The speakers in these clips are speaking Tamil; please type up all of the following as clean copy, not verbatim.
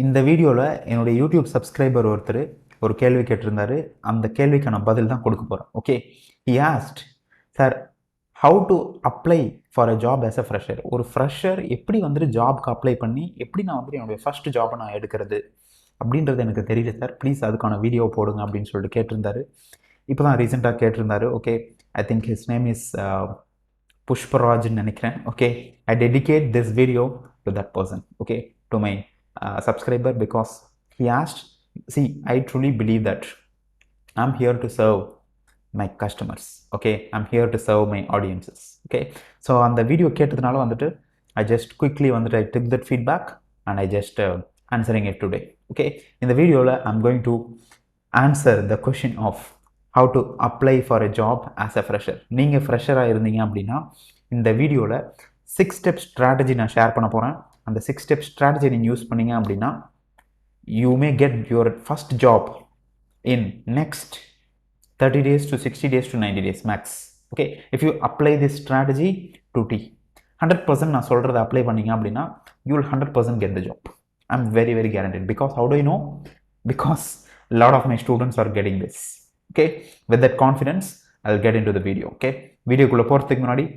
இந்த வீடியோவில் என்னுடைய யூடியூப் சப்ஸ்கிரைபர் ஒருத்தர் ஒரு கேள்வி கேட்டிருந்தாரு. அந்த கேள்விக்கான பதில் தான் கொடுக்க போகிறேன். Okay, he asked, sir, how to apply for a job as a fresher? ஒரு ஃப்ரெஷர் எப்படி வந்துட்டு ஜாப்க்கு அப்ளை பண்ணி எப்படி நான் வந்துட்டு என்னுடைய ஃபர்ஸ்ட் ஜாபை நான் எடுக்கிறது அப்படின்றது எனக்கு தெரியல சார், ப்ளீஸ் அதுக்கான வீடியோ போடுங்க அப்படின்னு சொல்லிட்டு கேட்டிருந்தாரு. இப்போ தான் ரீசெண்டாக கேட்டிருந்தாரு. Okay, I think his name is புஷ்பராஜ்னு நினைக்கிறேன். Okay, I dedicate this video to that person, okay, to my subscriber, because he asked. See, I truly believe that I'm here to serve my customers. Okay, I'm here to serve my audiences. Okay, so அந்த வீடியோ கேட்டதுனால வந்துட்டு I just quickly வந்துட்டு I took that feedback and I just answering it today. Okay, இந்த வீடியோவில் I'm going to answer the question of how to apply for a job as a fresher. நீங்கள் ஃப்ரெஷராக இருந்தீங்க அப்படின்னா இந்த வீடியோவில் 6 ஸ்டெப் ஸ்ட்ராட்டஜி நான் ஷேர் பண்ண போகிறேன். அந்த 6 ஸ்டெப் ஸ்ட்ராட்டஜி நீங்கள் யூஸ் பண்ணீங்க அப்படின்னா you may get your first job in next 30 days to 60 days to 90 days max. Okay, if you apply this strategy to T 100% நான் சொல்கிறத அப்ளை பண்ணீங்க அப்படின்னா you will 100% get the job. I'm very guaranteed. Because how do I know? Because a lot of my students are getting this. Okay, with that confidence I'll get into the video. Okay, வீடியோக்குள்ளே போகிறதுக்கு முன்னாடி,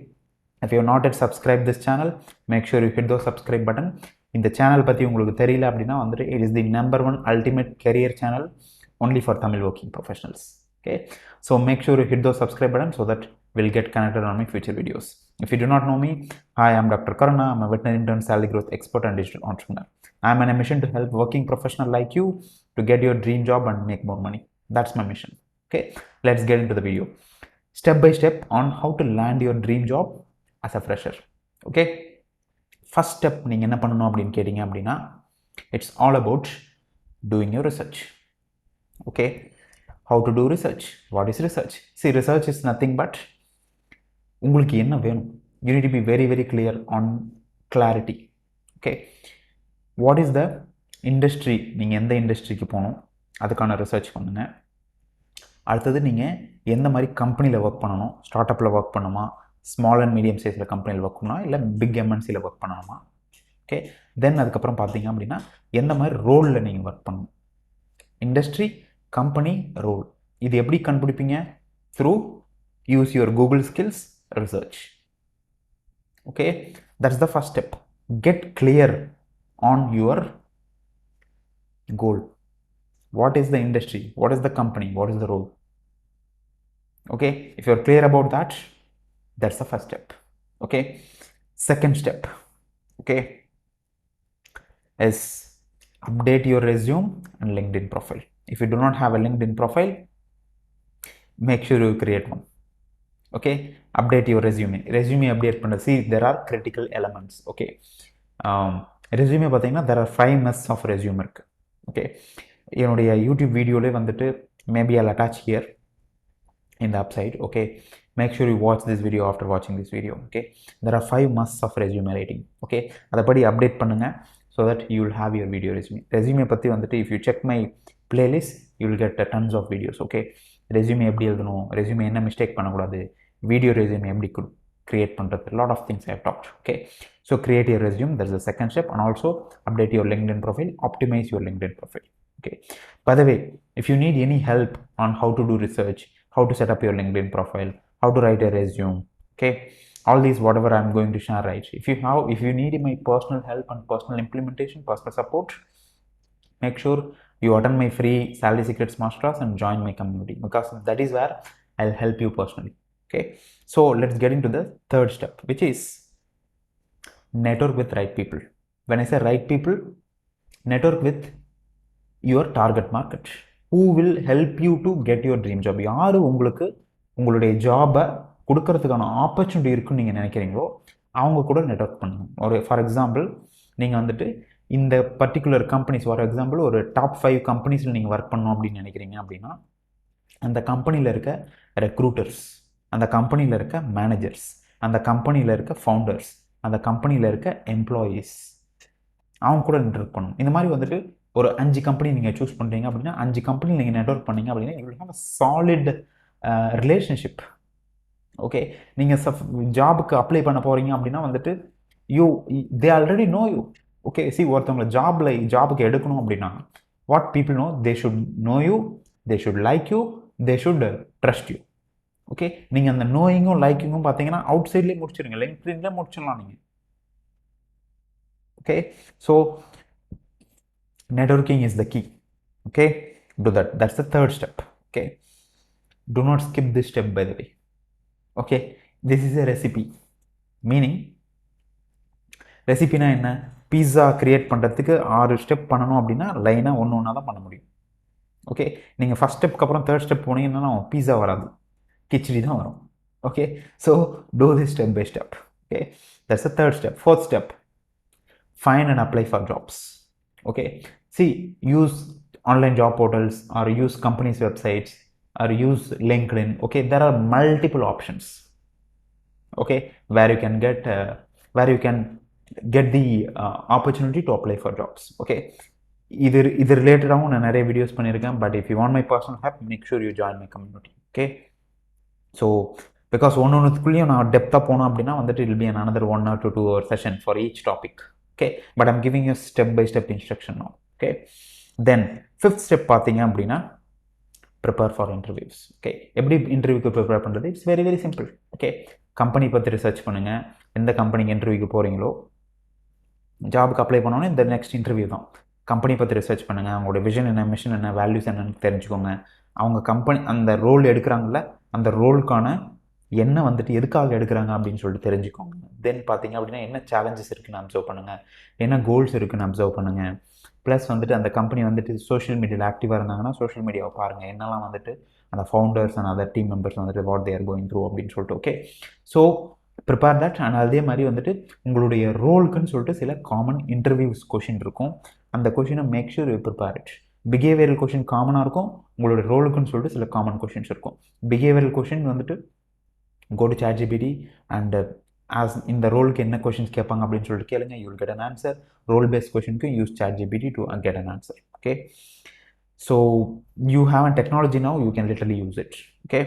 if you have not yet subscribed this channel, make sure you hit the subscribe button. இந்த சேனல் பற்றி உங்களுக்கு தெரியல அப்படின்னா வந்துட்டு it is the #1 ultimate career channel only for Tamil working professionals. Okay, so make sure you hit the subscribe button so that we'll get connected on my future videos. If you do not know me, hi, I'm Dr. Karuna. I'm a veterinary intern, salary growth expert and digital entrepreneur. I'm on a mission to help working professionals like you to get your dream job and make more money. That's my mission. Okay, let's get into the video. Step by step on how to land your dream job as a fresher. Okay, first step நீங்கள் என்ன பண்ணணும் அப்படின்னு கேட்டிங்க அப்படின்னா, it's all about doing your research. Okay, how to do research? What is research? See, research is nothing but உங்களுக்கு என்ன வேணும். You need to be very clear on clarity. Okay, what is the industry? நீங்கள் எந்த இண்டஸ்ட்ரிக்கு போகணும் அதுக்கான ரிசர்ச் பண்ணுங்க. அடுத்தது நீங்கள் எந்த மாதிரி கம்பெனியில் ஒர்க் பண்ணணும், ஸ்டார்ட் அப்பில் ஒர்க் பண்ணணுமா, ஸ்மால் அண்ட் மீடியம் சைஸில் கம்பெனியில் ஒர்க் பண்ணலாம், இல்லை பிக் எம்என்சியில் ஒர்க் பண்ணணுமா. ஓகே, தென் அதுக்கப்புறம் பார்த்தீங்க அப்படின்னா எந்த மாதிரி ரோலில் நீங்கள் ஒர்க் பண்ணணும். Industry, company, role. இது எப்படி கண்டுபிடிப்பீங்க? Through use your Google skills, research. Okay, that's the first step. Get clear on your goal. What is the industry? What is the company? What is the role? Okay, if you're clear about that, that's the first step. Okay, second step, okay, is update your resume and LinkedIn profile. If you do not have a LinkedIn profile, make sure you create one. Okay, update your resume. Resume update பண்ண, see, there are critical elements. Okay, resume பார்த்தீங்கன்னா there are 5 must of resume இருக்கு. Okay, என்னுடைய யூடியூப் வீடியோலே வந்துட்டு maybe I'll attach here in the upside. Okay, make sure you watch this video after watching this video. Okay, there are 5 musts of resume writing. Okay, அதப்படி அப்டேட் பண்ணுங்க so that you will have your video resume பற்றி வந்துட்டு if you check my playlist you will get tons of videos. Okay, resume எப்படி எழுதணும், resume என்ன மிஸ்டேக் பண்ணக்கூடாது, வீடியோ resume எப்படி create பண்ணுறது, lot of things I have talked. Okay, so create your resume, that's the second step, and also update your LinkedIn profile, optimize your LinkedIn profile. Okay, by the way, if you need any help on how to do research, how to set up your LinkedIn profile, how to write a resume, okay, all these whatever I'm going to share, right? If you need my personal help and personal implementation, personal support, make sure you attend my free Salary Secrets Masterclass and join my community, because that is where I'll help you personally. Okay, so let's get into the third step, which is network with right people. When I say right people, network with your target market, who will help you to get your dream job. யாரு உங்களுக்கு உங்களுடைய ஜாபை கொடுக்கறதுக்கான ஆப்பர்ச்சுனிட்டி இருக்குன்னு நீங்கள் நினைக்கிறீங்களோ அவங்க கூட நெட்வொர்க் பண்ணுங்க. ஒரு ஃபார் எக்ஸாம்பிள் நீங்கள் வந்துட்டு இந்த பர்டிகுலர் கம்பெனிஸ், ஃபார் எக்ஸாம்பிள் ஒரு டாப் 5 கம்பெனிஸில் நீங்கள் ஒர்க் பண்ணணும் அப்படின்னு நினைக்கிறீங்க அப்படின்னா அந்த கம்பெனியில் இருக்க ரெக்ரூட்டர்ஸ், அந்த கம்பெனியில் இருக்க மேனேஜர்ஸ், அந்த கம்பெனியில் இருக்க ஃபவுண்டர்ஸ், அந்த கம்பெனியில் இருக்க எம்ப்ளாயீஸ், அவங்க கூட நெட்வொர்க் பண்ணணும். இந்த மாதிரி வந்துட்டு ஒரு 5 கம்பெனி நீங்கள் சூஸ் பண்ணுறீங்க அப்படின்னா 5 கம்பெனி நீங்கள் நெட்வொர்க் பண்ணீங்க அப்படின்னா you will have a solid relationship. Okay, நீங்கள் ஜாபுக்கு அப்ளை பண்ண போகிறீங்க அப்படின்னா வந்துட்டு they already know you. Okay see ஒருத்தவங்களை ஜாபுக்கு எடுக்கணும் அப்படின்னா what people know, they should know you, they should like you, they should trust you. Okay நீங்கள் அந்த நோயிங்கும் லைக்கிங்கும் பார்த்தீங்கன்னா அவுட் சைட்லேயே முடிச்சிடுங்க, லிங்க்டின்ல முடிச்சிடலாம் நீங்கள். Okay so networking is the key. Okay, do that. That's the third step. Okay, do not skip this step, by the way. Okay, this is a recipe, meaning ரெசிபினா என்ன, பீஸா கிரியேட் பண்ணுறதுக்கு 6 ஸ்டெப் பண்ணணும் அப்படின்னா லைனாக ஒன்று ஒன்றா தான் பண்ண முடியும். ஓகே நீங்கள் ஃபஸ்ட் ஸ்டெப்க்கு அப்புறம் தேர்ட் ஸ்டெப் போனீங்கன்னா பீஸா வராது, கிச்சடி தான் வரும். Okay so do this step by step. Okay that's the third step. Fourth step, find and apply for jobs. Okay, see, use online job portals or use companies websites or use LinkedIn. Okay, there are multiple options. Okay, where you can get the opportunity to apply for jobs. Okay, இது ரிலேட்டடாகவும் நான் நிறைய வீடியோஸ் பண்ணியிருக்கேன். But if you want my personal help, make sure you join my community. Okay so because ஒன்றுக்குள்ளேயும் நான் டெப்த்தாக போனோம் அப்படின்னா வந்துட்டு will be another 1 or 2 hour session for each topic. Okay, but I'm giving you step by step instruction now. Okay, then fifth step பார்த்தீங்க அப்படின்னா prepare for interviews. Okay, எப்படி இன்டர்வியூக்கு ப்ரிப்பேர் பண்ணுறது, it's very very simple. Okay company பற்றி ரிசர்ச் பண்ணுங்கள், எந்த கம்பெனிக்கு இன்டர்வியூக்கு போகிறீங்களோ, ஜாபுக்கு அப்ளை பண்ணோன்னே இந்த நெக்ஸ்ட் இன்டர்வியூ தான். கம்பெனி பற்றி ரிசர்ச் பண்ணுங்கள், அவங்களோட விஷன் என்ன, மிஷன் என்ன, வேல்யூஸ் என்னன்னு தெரிஞ்சுக்கோங்க. அவங்க கம்பெனி அந்த ரோல் எடுக்கிறாங்கல்ல, அந்த ரோலுக்கான என்ன வந்துட்டு எதுக்காக எடுக்கிறாங்க அப்படின்னு சொல்லிட்டு தெரிஞ்சுக்கோங்க. தென் பார்த்தீங்க அப்படின்னா என்ன சேலஞ்சஸ் இருக்குன்னு அப்சர்வ் பண்ணுங்கள், என்ன கோல்ஸ் இருக்குன்னு அப்சர்வ் பண்ணுங்கள். ப்ளஸ் வந்துட்டு அந்த கம்பெனி வந்துட்டு சோஷியல் மீடியாவில் ஆக்டிவாக இருந்தாங்கன்னா சோஷியல் மீடியாவை பாருங்கள், என்னெல்லாம் வந்துட்டு அந்த founders and other team members வந்துட்டு what they are going through அப்படின்னு சொல்லிட்டு. Okay so prepare that. And அதே மாதிரி வந்துட்டு உங்களுடைய ரோலுக்குன்னு சொல்லிட்டு சில காமன் இன்டர்வியூஸ் கொஷின் இருக்கும், அந்த கொஷினை make sure you prepare it. Behavioural question காமனாக இருக்கும், உங்களோட ரோலுக்குன்னு சொல்லிட்டு சில காமன் கொஷின்ஸ் இருக்கும். பிஹேவியரல் கொஷின் வந்துட்டு go to ChatGPT and as இந்த ரோலுக்கு என்ன கொஷின்ஸ் கேட்பாங்க அப்படின்னு சொல்லிட்டு கேளுங்க, you will get an answer. Role based கொஷினுக்கு use ChatGPT to get an answer. Okay, so you have a technology now, you can literally use it. Okay,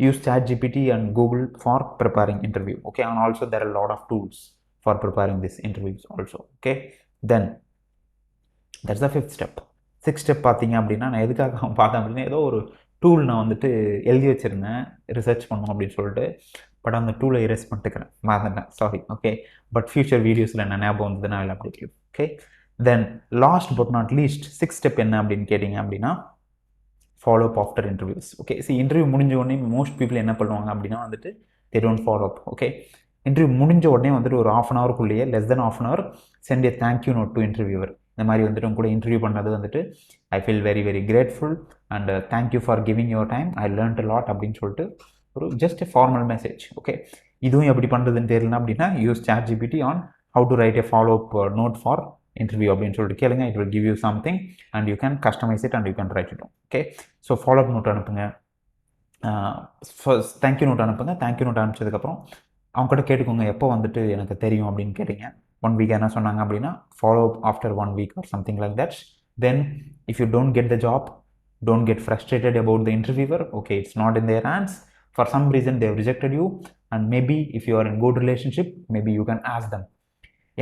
use ChatGPT and Google for preparing interview. Okay, and also there are a lot of tools for preparing these interviews also. Okay, then that's the fifth step. Sixth step பார்த்தீங்க அப்படின்னா நான் எதுக்காக பார்த்தேன் அப்படின்னா ஏதோ ஒரு டூல் நான் வந்துட்டு எழுதி வச்சுருந்தேன் ரிசர்ச் பண்ணணும் அப்படின்னு சொல்லிட்டு, பட் அந்த டூலை எரேஸ் பண்ணிட்டுக்கிறேன், மறந்துட்டேன், சாரி. ஓகே பட் ஃபியூச்சர் வீடியோஸில் என்ன ஞாபகம் வந்ததுன்னா இல்லை அப்படி இருக்கு. Okay then last but not least six step என்ன அப்படின்னு கேட்டிங்க அப்படின்னா follow up after interviews. Okay see interview முடிஞ்ச உடனே மோஸ்ட் பீப்புள் என்ன பண்ணுவாங்க அப்படின்னா வந்துட்டு they don't follow up. Okay interview முடிஞ்ச உடனே வந்துட்டு ஒரு 1/2 hourக்குள்ளேயே less than 1/2 hour sent a thank you note to interviewer. இந்த மாதிரி வந்துட்டு உங்க கூட இன்டர்வியூ பண்ணது வந்துட்டு I feel very very grateful and thank you for giving your time, I learned a lot அப்படின்னு சொல்லிட்டு ஒரு just a formal message. Okay இதுவும் எப்படி பண்ணுறதுன்னு தெரியல அப்படின்னா use ChatGPT on how to write a follow up note for interview அப்படின்னு சொல்லிட்டு கேளுங்க. It will give you something and you can customise it and you can write it. Okay so follow up note அனுப்புங்க, ஃபர்ஸ்ட் தேங்க்யூ நோட் அனுப்புங்க. தேங்க்யூ நோட் அனுப்பிச்சதுக்கப்புறம் அவங்ககிட்ட கேட்டுக்கோங்க எப்போ வந்துட்டு எனக்கு தெரியும் அப்படின்னு கேட்டீங்க. 1 week என்ன சொன்னாங்க அப்படின்னா follow up after 1 week or something like that. Then if you don't get the job, don't get frustrated about the interviewer. Okay, it's not in their hands. For some reason they have rejected you, and maybe if you are in good relationship, maybe you can ask them,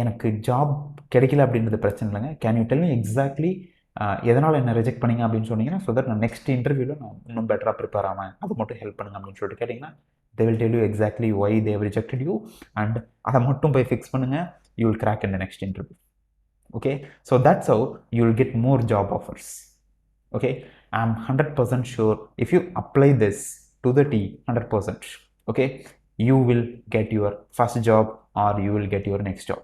எனக்கு ஜாப் கிடைக்கல அப்படின்றது பிரச்சனை இல்லைங்க, can you tell me exactly எதனால் என்ன ரிஜெக்ட் பண்ணீங்க அப்படின்னு சொன்னீங்கன்னா ஸோ தட் நான் நெக்ஸ்ட் இன்டர்வியூவில் நான் இன்னும் பெட்டராக ப்ரிப்பேர் ஆவேன், அது மட்டும் ஹெல்ப் பண்ணுங்க அப்படின்னு சொல்லிட்டு கேட்டிங்கன்னா they will tell you exactly why they have rejected you, and அதை மட்டும் போய் ஃபிக்ஸ் பண்ணுங்க, you will crack in the next interview. Okay, so that's how you will get more job offers. Okay, I'm 100% sure if you apply this to the T 100%, okay, you will get your first job or you will get your next job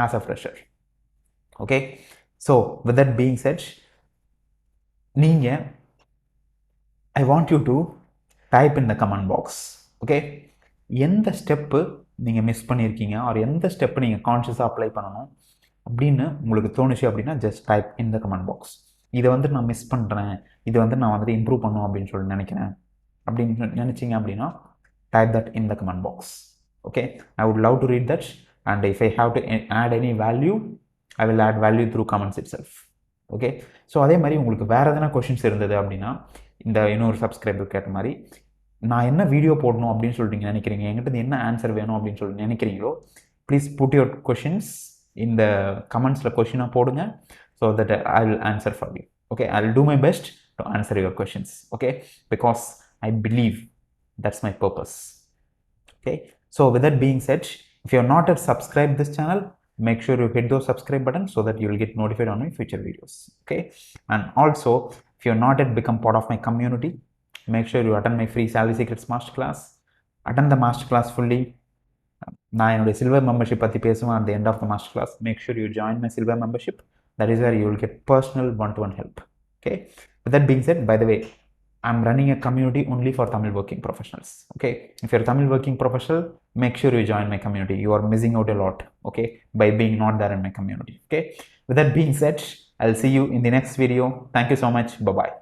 as a fresher. Okay, so with that being said, நீங்க I want you to type in the comment box. Okay, எந்த ஸ்டெப்பு நீங்கள் மிஸ் பண்ணியிருக்கீங்க ஆர் எந்த ஸ்டெப்பு நீங்கள் கான்ஷியஸாக அப்ளை பண்ணணும் அப்படின்னு உங்களுக்கு தோணுச்சு அப்படின்னா just type in the comment box. இதை வந்து நான் மிஸ் பண்ணுறேன், இதை வந்து நான் வந்துட்டு இம்ப்ரூவ் பண்ணணும் அப்படின்னு சொல்லி நினைக்கிறேன் அப்படின்னு நினச்சிங்க அப்படின்னா type that in the comment box. Okay, I would love to read that and if I have to add any value I will add value through comments itself. Okay, so அதே மாதிரி உங்களுக்கு வேறு எதனா கொஷின்ஸ் இருந்தது அப்படின்னா இந்த இன்னொரு சப்ஸ்கிரைபர் கேட்ட மாதிரி நான் என்ன வீடியோ போடணும் அப்படின்னு சொல்லிட்டு நீங்கள் நினைக்கிறீங்க, என்கிட்ட என்ன ஆன்சர் வேணும் அப்படின்னு சொல்லி நினைக்கிறீங்களோ ப்ளீஸ் புட் யுவர் கொஷின்ஸ் இந்த கமெண்ட்ஸில் கொஷினாக போடுங்க. So that I will answer for you. Okay, I will do my best to answer your questions. Okay, because I believe that's my purpose. Okay, so with that being said, if you are not yet subscribed this channel, make sure you hit those subscribe button so that you will get notified on my future videos. Okay, and also if you are not yet become part of my community, make sure you attend my free salary secrets masterclass. Attend the masterclass fully. நான் என்னுடைய சில்வர் மெம்பர்ஷிப் பற்றி பேசுவேன் at the end of the masterclass. Make sure you join my silver membership. That is where you will get personal one-to-one help. Okay, with that being said, by the way, I'm running a community only for Tamil working professionals. Okay, if you're a Tamil working professional, make sure you join my community. You are missing out a lot, okay, by being not there in my community. Okay, with that being said, I'll see you in the next video. Thank you so much. Bye bye.